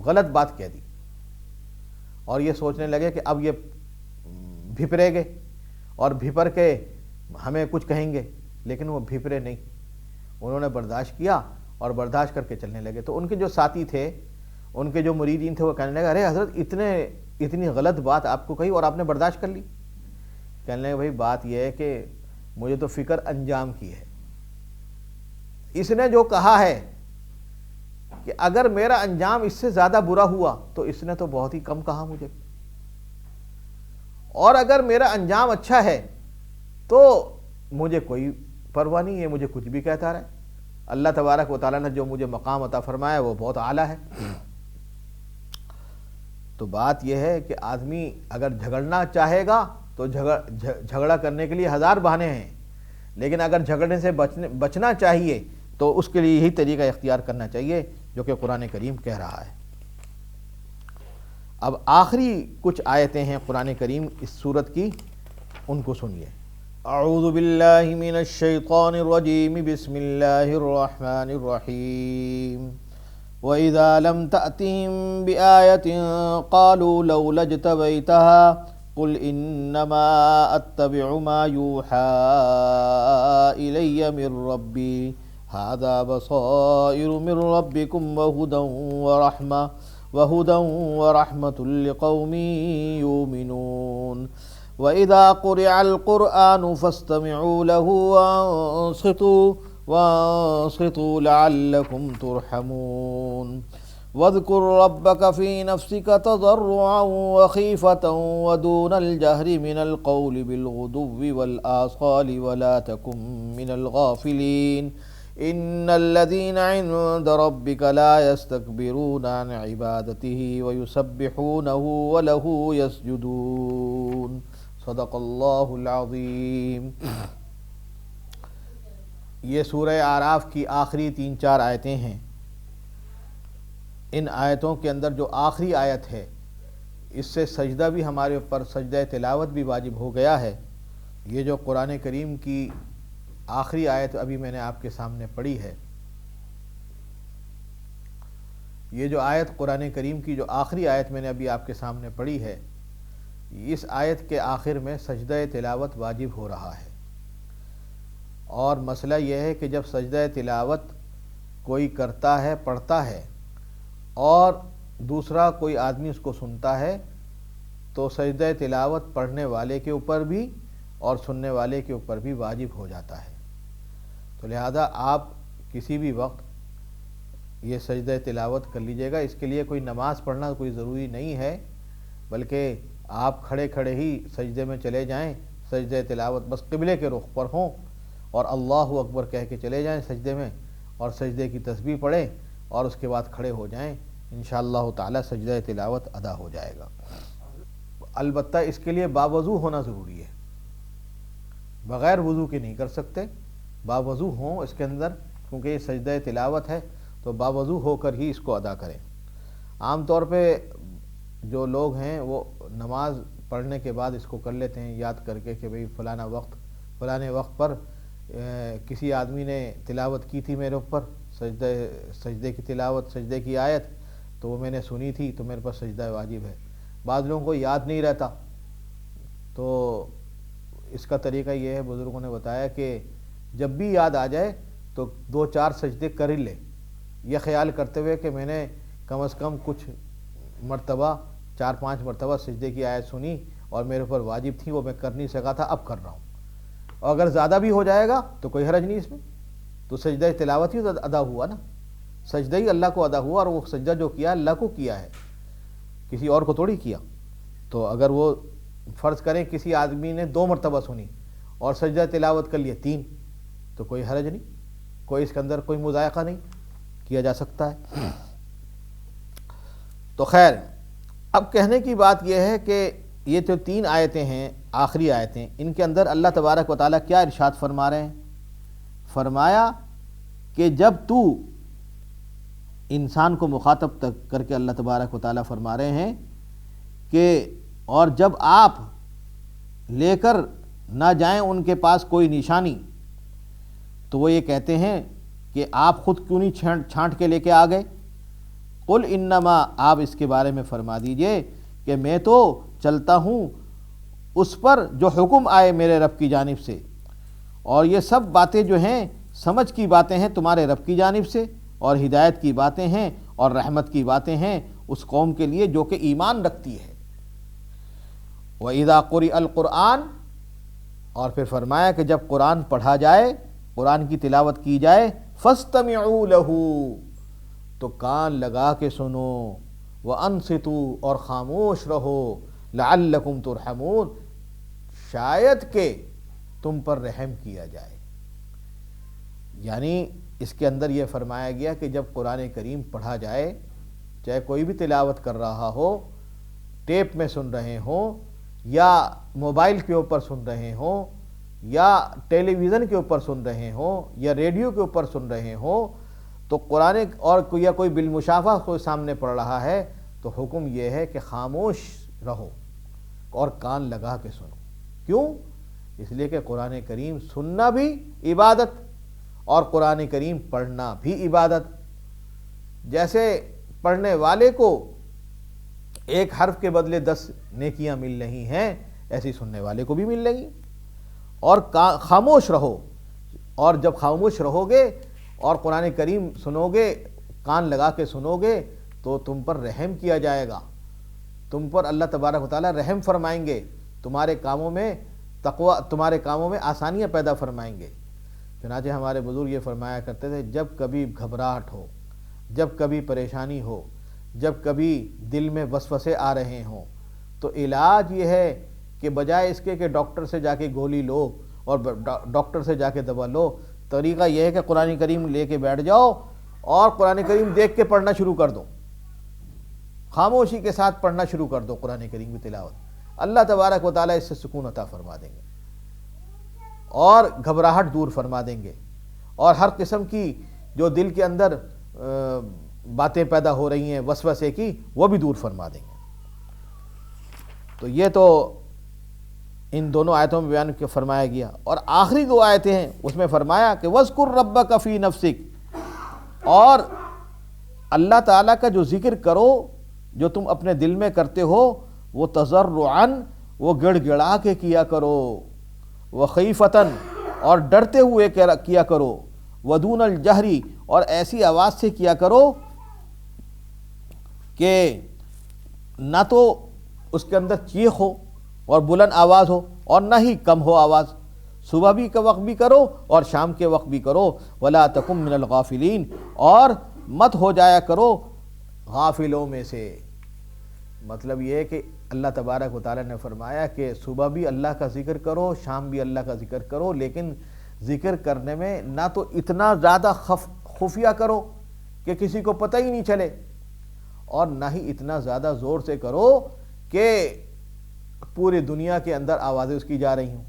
غلط بات کہہ دی، اور یہ سوچنے لگے کہ اب یہ بھپرے گے اور بھپر کے ہمیں کچھ کہیں گے، لیکن وہ بھپرے نہیں، انہوں نے برداشت کیا اور برداشت کر کے چلنے لگے۔ تو ان کے جو ساتھی تھے، ان کے جو مریدین تھے، وہ کہنے لگے ارے حضرت اتنی غلط بات آپ کو کہی اور آپ نے برداشت کر لی۔ کہنے لگے بھائی بات یہ ہے کہ مجھے تو فکر انجام کی ہے، اس نے جو کہا ہے کہ اگر میرا انجام اس سے زیادہ برا ہوا تو اس نے تو بہت ہی کم کہا مجھے، اور اگر میرا انجام اچھا ہے تو مجھے کوئی پرواہ نہیں ہے، مجھے کچھ بھی کہتا رہے۔ اللہ تبارک و تعالیٰ نے جو مجھے مقام عطا فرمایا وہ بہت اعلیٰ ہے۔ تو بات یہ ہے کہ آدمی اگر جھگڑنا چاہے گا تو جھگڑا کرنے کے لیے ہزار بہانے ہیں، لیکن اگر جھگڑنے سے بچنا چاہیے تو اس کے لیے یہی طریقہ اختیار کرنا چاہیے جو کہ قرآن کریم کہہ رہا ہے۔ اب آخری کچھ آیتیں ہیں قرآن کریم اس سورت کی، ان کو سنیے۔ اعوذ باللہ من الشیطان الرجیم، بسم اللہ الرحمن الرحیم۔ وَإِذَا لَمْ تَأْتِهِمْ بِآيَةٍ قَالُوا لَوْلَا اجْتَبَيْتَهَا قُلْ إِنَّمَا أَتَّبِعُ مَا يُوحَىٰ إِلَيَّ مِن رَّبِّي هَٰذَا بَصَائِرُ مِن رَّبِّكُمْ وَهُدًى وَرَحْمَةٌ لِّقَوْمٍ يُؤْمِنُونَ وَإِذَا قُرِئَ الْقُرْآنُ فَاسْتَمِعُوا لَهُ وَانصِتُوا لَعَلَّكُمْ تُرْحَمُونَ وَاذْكُر رَّبَّكَ فِي نَفْسِكَ تَضَرُّعًا وَخِيفَةً وَدُونَ الْجَهْرِ مِنَ الْقَوْلِ بِالْغُدُوِّ وَالْآصَالِ وَلَا تَكُن مِّنَ الْغَافِلِينَ إِنَّ الَّذِينَ عِندَ رَبِّكَ لَا يَسْتَكْبِرُونَ عَنْ عِبَادَتِهِ وَيُسَبِّحُونَهُ وَلَهُ يَسْجُدُونَ۔ صدق اللہ العظیم۔ یہ سورہ اعراف کی آخری 3-4 آیتیں ہیں۔ ان آیتوں کے اندر جو آخری آیت ہے اس سے سجدہ بھی ہمارے اوپر، سجدہ تلاوت بھی واجب ہو گیا ہے۔ یہ جو قرآن کریم کی آخری آیت ابھی میں نے آپ کے سامنے پڑھی ہے، یہ جو آیت قرآن کریم کی جو آخری آیت میں نے ابھی آپ کے سامنے پڑھی ہے، اس آیت کے آخر میں سجدہ تلاوت واجب ہو رہا ہے۔ اور مسئلہ یہ ہے کہ جب سجدہ تلاوت کوئی کرتا ہے، پڑھتا ہے، اور دوسرا کوئی آدمی اس کو سنتا ہے، تو سجدہ تلاوت پڑھنے والے کے اوپر بھی اور سننے والے کے اوپر بھی واجب ہو جاتا ہے۔ تو لہذا آپ کسی بھی وقت یہ سجدہ تلاوت کر لیجئے گا۔ اس کے لیے کوئی نماز پڑھنا کوئی ضروری نہیں ہے، بلکہ آپ کھڑے کھڑے ہی سجدے میں چلے جائیں، سجدہ تلاوت بس قبلے کے رخ پر ہوں اور اللہ اکبر کہہ کے چلے جائیں سجدے میں، اور سجدے کی تسبیح پڑھیں اور اس کے بعد کھڑے ہو جائیں، انشاءاللہ تعالی سجدہ تلاوت ادا ہو جائے گا۔ البتہ اس کے لیے باوضو ہونا ضروری ہے، بغیر وضو کے نہیں کر سکتے، باوضو ہوں اس کے اندر، کیونکہ یہ سجدہ تلاوت ہے تو باوضو ہو کر ہی اس کو ادا کریں۔ عام طور پہ جو لوگ ہیں وہ نماز پڑھنے کے بعد اس کو کر لیتے ہیں یاد کر کے کہ بھئی فلانے وقت پر کسی آدمی نے تلاوت کی تھی میرے اوپر، سجدے کی تلاوت، سجدے کی آیت، تو وہ میں نے سنی تھی تو میرے پاس سجدہ واجب ہے۔ بعض لوگوں کو یاد نہیں رہتا، تو اس کا طریقہ یہ ہے، بزرگوں نے بتایا کہ جب بھی یاد آ جائے تو 2-4 سجدے کر ہی لے، یہ خیال کرتے ہوئے کہ میں نے کم از کم کچھ مرتبہ 4-5 مرتبہ سجدے کی آیت سنی اور میرے اوپر واجب تھی، وہ میں کر نہیں سکا تھا، اب کر رہا ہوں۔ اور اگر زیادہ بھی ہو جائے گا تو کوئی حرج نہیں اس میں، تو سجدہ تلاوت ہی ادا ہوا نا، سجدہ ہی اللہ کو ادا ہوا، اور وہ سجدہ جو کیا اللہ کو کیا ہے، کسی اور کو تھوڑی کیا۔ تو اگر وہ فرض کریں کسی آدمی نے 2 مرتبہ سنی اور سجدہ تلاوت کر لیا 3، تو کوئی حرج نہیں، کوئی اس کے اندر کوئی مضائقہ نہیں، کیا جا سکتا ہے۔ تو خیر، اب کہنے کی بات یہ ہے کہ یہ جو 3 آیتیں ہیں، آخری آیتیں، ان کے اندر اللہ تبارک و تعالیٰ کیا ارشاد فرما رہے ہیں؟ فرمایا کہ جب تو انسان کو مخاطب تک کر کے اللہ تبارک و تعالیٰ فرما رہے ہیں کہ اور جب آپ لے کر نہ جائیں ان کے پاس کوئی نشانی، تو وہ یہ کہتے ہیں کہ آپ خود کیوں نہیں چھانٹ کے لے کے آ گئے؟ قل انما، آپ اس کے بارے میں فرما دیجئے کہ میں تو چلتا ہوں اس پر جو حکم آئے میرے رب کی جانب سے، اور یہ سب باتیں جو ہیں سمجھ کی باتیں ہیں تمہارے رب کی جانب سے، اور ہدایت کی باتیں ہیں اور رحمت کی باتیں ہیں اس قوم کے لیے جو کہ ایمان رکھتی ہے۔ وَإِذَا قُرِئَ الْقُرْآنُ، اور پھر فرمایا کہ جب قرآن پڑھا جائے، قرآن کی تلاوت کی جائے، فَاسْتَمِعُوا لَهُ، تو کان لگا کے سنو، وَأَنصِتُوا، اور خاموش رہو، لَعَلَّكُمْ تُرْحَمُونَ، شاید کہ تم پر رحم کیا جائے۔ یعنی اس کے اندر یہ فرمایا گیا کہ جب قرآن کریم پڑھا جائے، چاہے کوئی بھی تلاوت کر رہا ہو، ٹیپ میں سن رہے ہوں یا موبائل کے اوپر سن رہے ہوں یا ٹیلی ویژن کے اوپر سن رہے ہوں یا ریڈیو کے اوپر سن رہے ہوں، تو قرآن اور یا کوئی بالمشافہ کوئی سامنے پڑھ رہا ہے، تو حکم یہ ہے کہ خاموش رہو اور کان لگا کے سنو۔ کیوں؟ اس لیے کہ قرآن کریم سننا بھی عبادت اور قرآن کریم پڑھنا بھی عبادت۔ جیسے پڑھنے والے کو ایک حرف کے بدلے 10 نیکیاں مل رہی ہیں، ایسی سننے والے کو بھی مل رہی۔ اور خاموش رہو، اور جب خاموش رہو گے اور قرآن کریم سنو گے، کان لگا کے سنو گے، تو تم پر رحم کیا جائے گا، تم پر اللہ تبارک و تعالیٰ رحم فرمائیں گے، تمہارے کاموں میں تقوی، تمہارے کاموں میں آسانیاں پیدا فرمائیں گے۔ چنانچہ ہمارے بزرگ یہ فرمایا کرتے تھے، جب کبھی گھبراہٹ ہو، جب کبھی پریشانی ہو، جب کبھی دل میں وسوسے آ رہے ہوں، تو علاج یہ ہے کہ بجائے اس کے کہ ڈاکٹر سے جا کے گولی لو اور ڈاکٹر سے جا کے دوا لو، طریقہ یہ ہے کہ قرآن کریم لے کے بیٹھ جاؤ اور قرآن کریم دیکھ کے پڑھنا شروع کر دو، خاموشی کے ساتھ پڑھنا شروع کر دو قرآن کریم کی تلاوت۔ اللہ تبارک و تعالیٰ اس سے سکون عطا فرما دیں گے اور گھبراہٹ دور فرما دیں گے، اور ہر قسم کی جو دل کے اندر باتیں پیدا ہو رہی ہیں وسوسے کی، وہ بھی دور فرما دیں گے۔ تو یہ تو ان دونوں آیتوں میں بیان فرمایا گیا، اور آخری 2 آیتیں ہیں اس میں فرمایا کہ وَاذْكُرْ رَبَّكَ فِي نَفْسِكَ، اور اللہ تعالیٰ کا جو ذکر کرو جو تم اپنے دل میں کرتے ہو، وہ تضرعاً، وہ گڑ گڑا کے کیا کرو، وخیفتاً، اور ڈرتے ہوئے کیا کرو، ودون الجہری، اور ایسی آواز سے کیا کرو کہ نہ تو اس کے اندر چیخ ہو اور بلند آواز ہو اور نہ ہی کم ہو آواز، صبح بھی کے وقت بھی کرو اور شام کے وقت بھی کرو، ولا تکن من الغافلین، اور مت ہو جایا کرو غافلوں میں سے۔ مطلب یہ ہے کہ اللہ تبارک و تعالیٰ نے فرمایا کہ صبح بھی اللہ کا ذکر کرو، شام بھی اللہ کا ذکر کرو، لیکن ذکر کرنے میں نہ تو اتنا زیادہ خفیہ کرو کہ کسی کو پتہ ہی نہیں چلے، اور نہ ہی اتنا زیادہ زور سے کرو کہ پوری دنیا کے اندر آوازیں اس کی جا رہی ہوں۔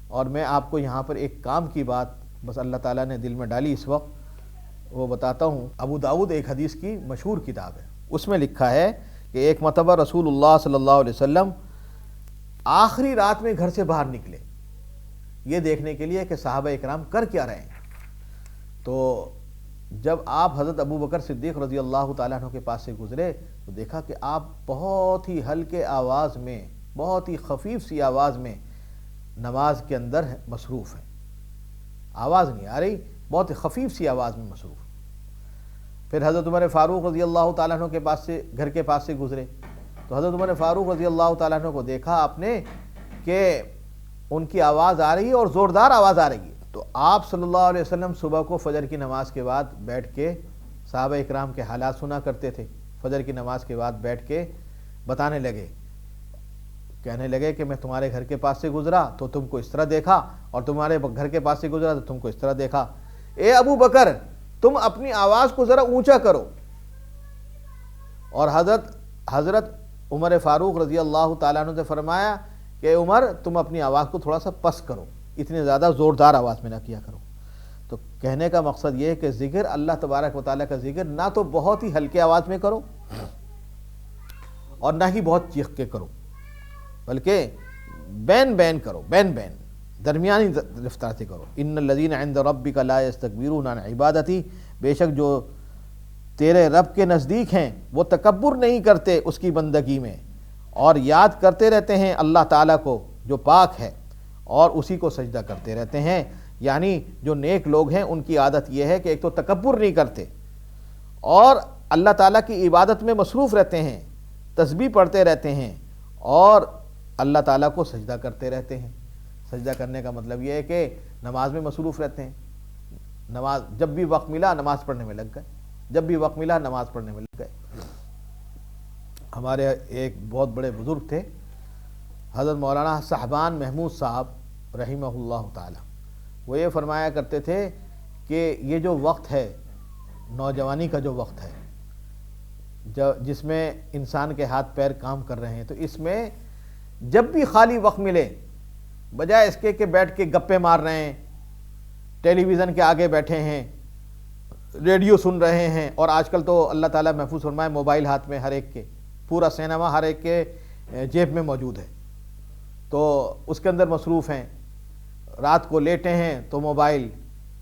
اور میں آپ کو یہاں پر ایک کام کی بات بس اللہ تعالیٰ نے دل میں ڈالی اس وقت، وہ بتاتا ہوں۔ ابو داؤد ایک حدیث کی مشہور کتاب ہے، اس میں لکھا ہے کہ ایک مرتبہ رسول اللہ صلی اللہ علیہ وسلم آخری رات میں گھر سے باہر نکلے، یہ دیکھنے کے لیے کہ صحابہ اکرام کر کیا رہے ہیں۔ تو جب آپ حضرت ابو بکر صدیق رضی اللہ تعالیٰ عنہ کے پاس سے گزرے تو دیکھا کہ آپ بہت ہی ہلکے آواز میں، بہت ہی خفیف سی آواز میں نماز کے اندر مصروف ہیں، آواز نہیں آ رہی، بہت ہی خفیف سی آواز میں مصروف۔ پھر حضرت عمر فاروق رضی اللہ تعالیٰ عنہ کے پاس سے، گھر کے پاس سے گزرے تو حضرت عمر فاروق رضی اللہ تعالیٰ عنہ کو دیکھا آپ نے کہ ان کی آواز آ رہی ہے اور زوردار آواز آ رہی ہے، تو آپ صلی اللہ علیہ وسلم صبح کو فجر کی نماز کے بعد بیٹھ کے صحابہ اکرام کے حالات سنا کرتے تھے۔ فجر کی نماز کے بعد بیٹھ کے بتانے لگے، کہنے لگے کہ میں تمہارے گھر کے پاس سے گزرا تو تم کو اس طرح دیکھا، اور تمہارے گھر کے پاس سے گزرا تو تم کو اس طرح دیکھا۔ اے ابو بکر، تم اپنی آواز کو ذرا اونچا کرو۔ اور حضرت عمر فاروق رضی اللہ تعالیٰ عنہ سے فرمایا کہ عمر، تم اپنی آواز کو تھوڑا سا پس کرو، اتنے زیادہ زوردار آواز میں نہ کیا کرو۔ تو کہنے کا مقصد یہ ہے کہ ذکر اللہ تبارک و تعالیٰ کا ذکر نہ تو بہت ہی ہلکے آواز میں کرو اور نہ ہی بہت چیخ کے کرو، بلکہ بین کرو، بین درمیانی رفتار سے کرو۔ ان الذین عند ربک لا یستکبرون عن عبادتی، بے شک جو تیرے رب کے نزدیک ہیں وہ تکبر نہیں کرتے اس کی بندگی میں، اور یاد کرتے رہتے ہیں اللہ تعالیٰ کو جو پاک ہے، اور اسی کو سجدہ کرتے رہتے ہیں۔ یعنی جو نیک لوگ ہیں ان کی عادت یہ ہے کہ ایک تو تکبر نہیں کرتے اور اللہ تعالیٰ کی عبادت میں مصروف رہتے ہیں، تسبیح پڑھتے رہتے ہیں اور اللہ تعالیٰ کو سجدہ کرتے رہتے ہیں۔ سجدہ کرنے کا مطلب یہ ہے کہ نماز میں مصروف رہتے ہیں، نماز جب بھی وقت ملا نماز پڑھنے میں لگ گئے، جب بھی وقت ملا نماز پڑھنے میں لگ گئے۔ ہمارے ایک بہت بڑے بزرگ تھے حضرت مولانا صاحبان محمود صاحب رحمہ اللہ تعالی، وہ یہ فرمایا کرتے تھے کہ یہ جو وقت ہے، نوجوانی کا جو وقت ہے، جس میں انسان کے ہاتھ پیر کام کر رہے ہیں، تو اس میں جب بھی خالی وقت ملے، بجائے اس کے کہ بیٹھ کے گپے مار رہے ہیں، ٹیلی ویژن کے آگے بیٹھے ہیں، ریڈیو سن رہے ہیں، اور آج کل تو اللہ تعالیٰ محفوظ فرمائے موبائل ہاتھ میں ہر ایک کے، پورا سینما ہر ایک کے جیب میں موجود ہے، تو اس کے اندر مصروف ہیں۔ رات کو لیٹے ہیں تو موبائل،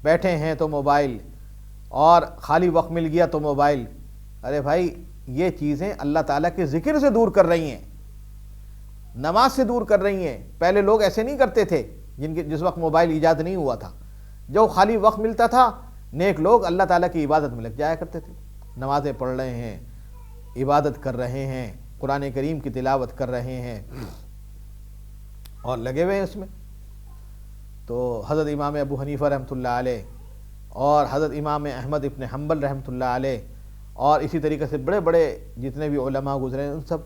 بیٹھے ہیں تو موبائل، اور خالی وقت مل گیا تو موبائل۔ ارے بھائی، یہ چیزیں اللہ تعالیٰ کے ذکر سے دور کر رہی ہیں، نماز سے دور کر رہی ہیں۔ پہلے لوگ ایسے نہیں کرتے تھے، جس وقت موبائل ایجاد نہیں ہوا تھا، جو خالی وقت ملتا تھا نیک لوگ اللہ تعالیٰ کی عبادت میں لگ جایا کرتے تھے، نمازیں پڑھ رہے ہیں، عبادت کر رہے ہیں، قرآن کریم کی تلاوت کر رہے ہیں اور لگے ہوئے ہیں اس میں۔ تو حضرت امام ابو حنیفہ رحمۃ اللہ علیہ اور حضرت امام احمد ابن حنبل رحمۃ اللہ علیہ اور اسی طریقے سے بڑے بڑے جتنے بھی علماء گزرے ہیں، ان سب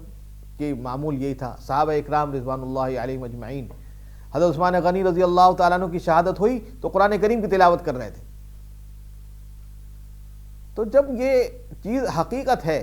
کی معمول یہی تھا۔ صحابہ اکرام رضوان اللہ علیہم اجمعین، حضرت عثمان غنی رضی اللہ تعالیٰ عنہ کی شہادت ہوئی تو قرآن کریم کی تلاوت کر رہے تھے۔ تو جب یہ چیز حقیقت ہے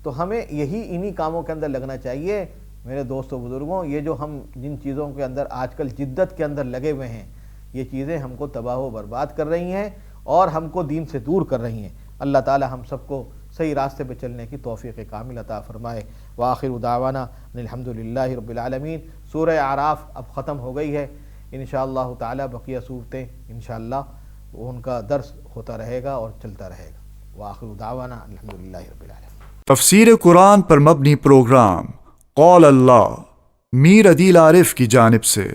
تو ہمیں انہی کاموں کے اندر لگنا چاہیے۔ میرے دوستوں بزرگوں، یہ جو ہم جن چیزوں کے اندر آج کل جدت کے اندر لگے ہوئے ہیں، یہ چیزیں ہم کو تباہ و برباد کر رہی ہیں اور ہم کو دین سے دور کر رہی ہیں۔ اللہ تعالی ہم سب کو صحیح راستے پہ چلنے کی توفیق کامل عطا فرمائے۔ وآخر دعوانا ان الحمدللہ رب العالمین۔ سورہ اعراف اب ختم ہو گئی ہے، انشاءاللہ تعالی بقیہ صورتیں انشاءاللہ ان کا درس ہوتا رہے گا اور چلتا رہے گا۔ وآخر دعوانا الحمدللہ رب العالمین۔ تفسیر قرآن پر مبنی پروگرام قول اللہ میر عدیل عارف کی جانب سے